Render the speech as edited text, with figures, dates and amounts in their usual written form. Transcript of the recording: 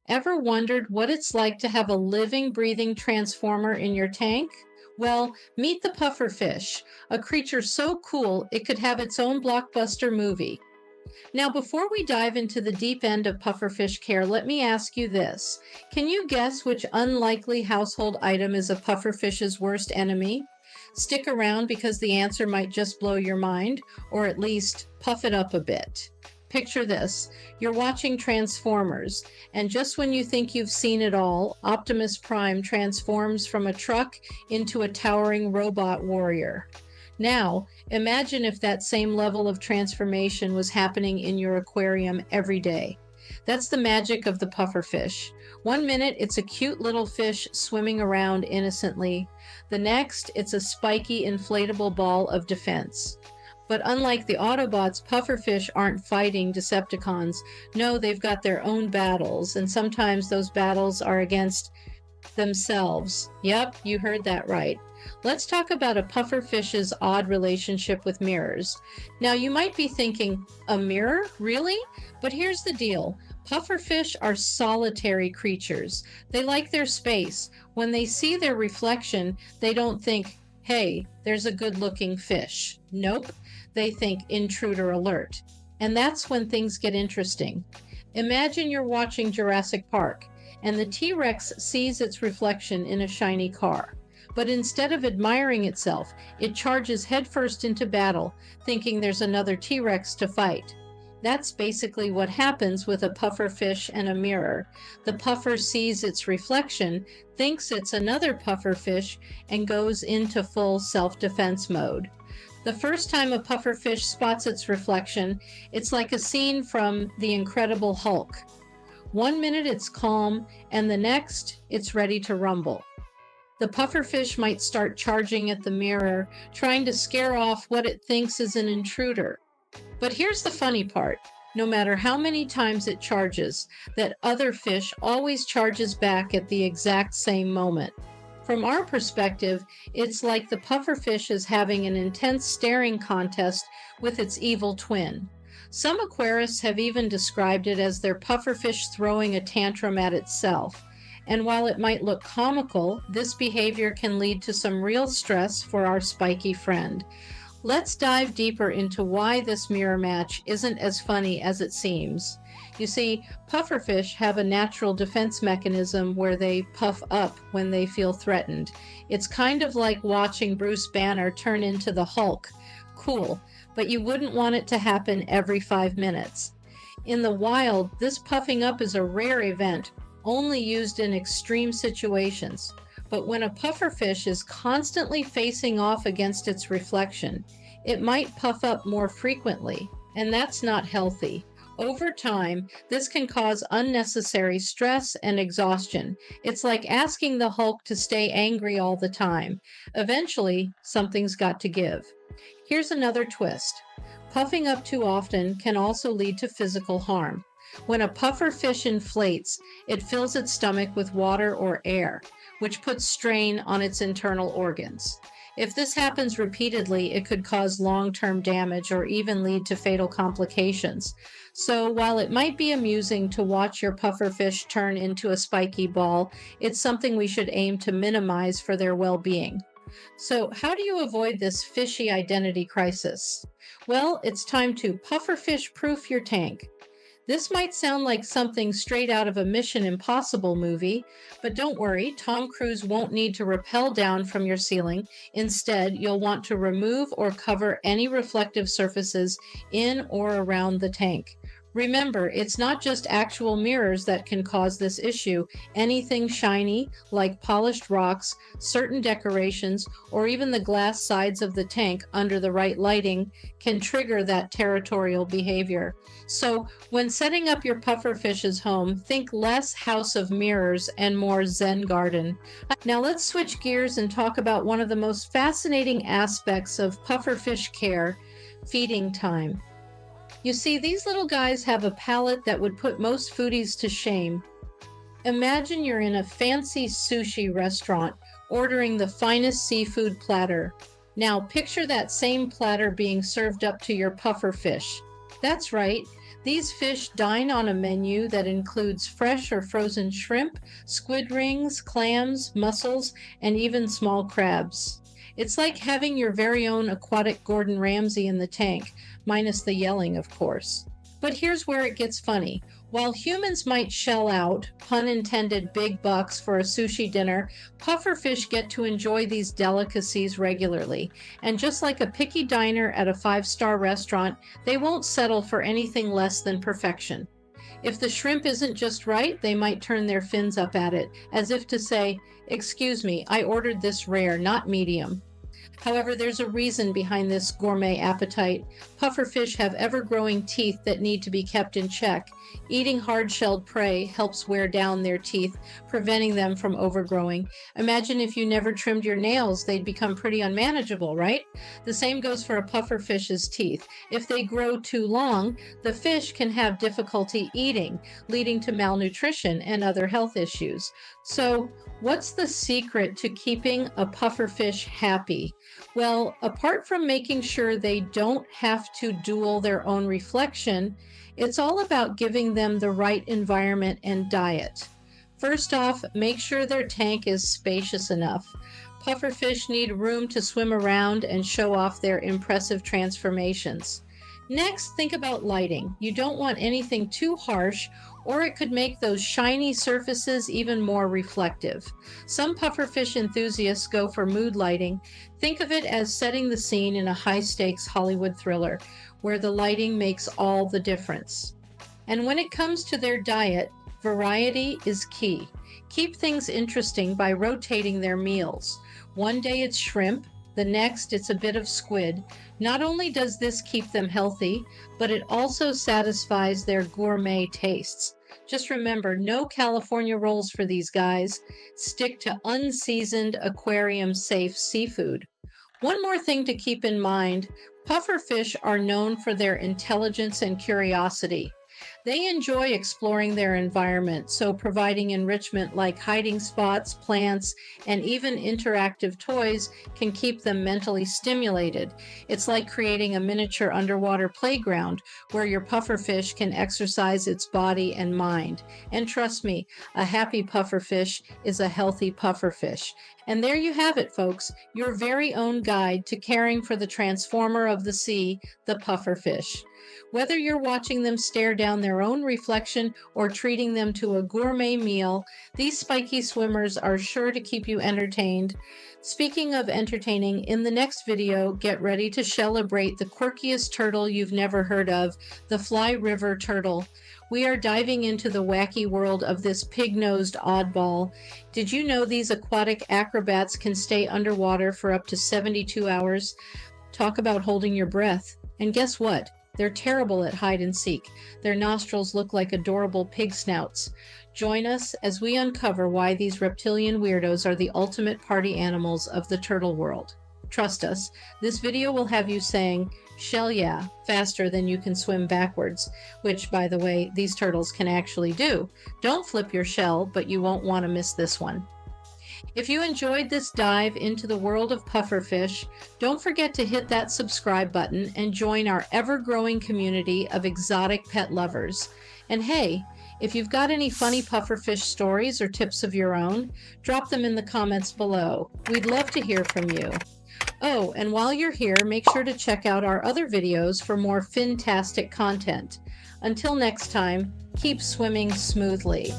Ever wondered what it's like to have a living, breathing transformer in your tank? Well, meet the pufferfish, a creature so cool it could have its own blockbuster movie. Now, before we dive into the deep end of pufferfish care, let me ask you this. Can you guess which unlikely household item is a pufferfish's worst enemy? Stick around because the answer might just blow your mind, or at least puff it up a bit. Picture this. You're watching Transformers, and just when you think you've seen it all, Optimus Prime transforms from a truck into a towering robot warrior. Now, imagine if that same level of transformation was happening in your aquarium every day. That's the magic of the pufferfish. One minute, it's a cute little fish swimming around innocently. The next, it's a spiky, inflatable ball of defense. But unlike the Autobots, pufferfish aren't fighting Decepticons. No, they've got their own battles, and sometimes those battles are against themselves. Yep, you heard that right. Let's talk about a pufferfish's odd relationship with mirrors. Now, you might be thinking, a mirror? Really? But here's the deal. Pufferfish are solitary creatures. They like their space. When they see their reflection, they don't think, hey, there's a good-looking fish. Nope. They think intruder alert. And that's when things get interesting. Imagine you're watching Jurassic Park, and the T-Rex sees its reflection in a shiny car. But instead of admiring itself, it charges headfirst into battle, thinking there's another T-Rex to fight. That's basically what happens with a pufferfish and a mirror. The puffer sees its reflection, thinks it's another pufferfish, and goes into full self-defense mode. The first time a pufferfish spots its reflection, it's like a scene from The Incredible Hulk. One minute it's calm, and the next it's ready to rumble. The pufferfish might start charging at the mirror, trying to scare off what it thinks is an intruder. But here's the funny part. No matter how many times it charges, that other fish always charges back at the exact same moment. From our perspective, it's like the pufferfish is having an intense staring contest with its evil twin. Some aquarists have even described it as their pufferfish throwing a tantrum at itself. And while it might look comical, this behavior can lead to some real stress for our spiky friend. Let's dive deeper into why this mirror match isn't as funny as it seems. You see, pufferfish have a natural defense mechanism where they puff up when they feel threatened. It's kind of like watching Bruce Banner turn into the Hulk. Cool, but you wouldn't want it to happen every 5 minutes. In the wild, this puffing up is a rare event, only used in extreme situations. But when a pufferfish is constantly facing off against its reflection, it might puff up more frequently, and that's not healthy. Over time, this can cause unnecessary stress and exhaustion. It's like asking the Hulk to stay angry all the time. Eventually, something's got to give. Here's another twist. Puffing up too often can also lead to physical harm. When a pufferfish inflates, it fills its stomach with water or air, which puts strain on its internal organs. If this happens repeatedly, it could cause long-term damage or even lead to fatal complications. So while it might be amusing to watch your pufferfish turn into a spiky ball, it's something we should aim to minimize for their well-being. So how do you avoid this fishy identity crisis? Well, it's time to pufferfish-proof your tank. This might sound like something straight out of a Mission Impossible movie, but don't worry, Tom Cruise won't need to rappel down from your ceiling. Instead, you'll want to remove or cover any reflective surfaces in or around the tank. Remember, it's not just actual mirrors that can cause this issue. Anything shiny, like polished rocks, certain decorations, or even the glass sides of the tank under the right lighting can trigger that territorial behavior. So, when setting up your pufferfish's home, think less House of Mirrors and more Zen Garden. Now let's switch gears and talk about one of the most fascinating aspects of pufferfish care, feeding time. You see, these little guys have a palate that would put most foodies to shame. Imagine you're in a fancy sushi restaurant ordering the finest seafood platter. Now picture that same platter being served up to your pufferfish. That's right, These fish dine on a menu that includes fresh or frozen shrimp, squid rings, clams, mussels, and even small crabs. It's like having your very own aquatic Gordon Ramsay in the tank, minus the yelling, of course. But here's where it gets funny. While humans might shell out, pun intended, big bucks for a sushi dinner, pufferfish get to enjoy these delicacies regularly. And just like a picky diner at a five-star restaurant, they won't settle for anything less than perfection. If the shrimp isn't just right, they might turn their fins up at it, as if to say, "Excuse me, I ordered this rare, not medium." However, there's a reason behind this gourmet appetite. Pufferfish have ever-growing teeth that need to be kept in check. Eating hard-shelled prey helps wear down their teeth, preventing them from overgrowing. Imagine if you never trimmed your nails, they'd become pretty unmanageable, right? The same goes for a pufferfish's teeth. If they grow too long, the fish can have difficulty eating, leading to malnutrition and other health issues. So, what's the secret to keeping a pufferfish happy? Well, apart from making sure they don't have to duel their own reflection, it's all about giving them the right environment and diet. First off, make sure their tank is spacious enough. Pufferfish need room to swim around and show off their impressive transformations. Next, think about lighting. You don't want anything too harsh, or it could make those shiny surfaces even more reflective. Some pufferfish enthusiasts go for mood lighting. Think of it as setting the scene in a high-stakes Hollywood thriller, where the lighting makes all the difference. And when it comes to their diet, variety is key. Keep things interesting by rotating their meals. One day it's shrimp, the next it's a bit of squid. Not only does this keep them healthy, but it also satisfies their gourmet tastes. Just remember, no California rolls for these guys. Stick to unseasoned, aquarium-safe seafood. One more thing to keep in mind, pufferfish are known for their intelligence and curiosity. They enjoy exploring their environment, so providing enrichment like hiding spots, plants, and even interactive toys can keep them mentally stimulated. It's like creating a miniature underwater playground where your pufferfish can exercise its body and mind. And trust me, a happy pufferfish is a healthy pufferfish. And there you have it, folks, your very own guide to caring for the transformer of the sea, the pufferfish. Whether you're watching them stare down their own reflection or treating them to a gourmet meal, these spiky swimmers are sure to keep you entertained. Speaking of entertaining, in the next video, get ready to celebrate the quirkiest turtle you've never heard of, the Fly River turtle. We are diving into the wacky world of this pig-nosed oddball. Did you know these aquatic acrobats can stay underwater for up to 72 hours? Talk about holding your breath. And guess what? They're terrible at hide and seek. Their nostrils look like adorable pig snouts. Join us as we uncover why these reptilian weirdos are the ultimate party animals of the turtle world. Trust us, this video will have you saying, "Shell yeah," faster than you can swim backwards, which, by the way, these turtles can actually do. Don't flip your shell, but you won't want to miss this one. If you enjoyed this dive into the world of pufferfish, don't forget to hit that subscribe button and join our ever-growing community of exotic pet lovers. And hey, if you've got any funny pufferfish stories or tips of your own, drop them in the comments below. We'd love to hear from you. Oh, and while you're here, make sure to check out our other videos for more fin-tastic content. Until next time, keep swimming smoothly.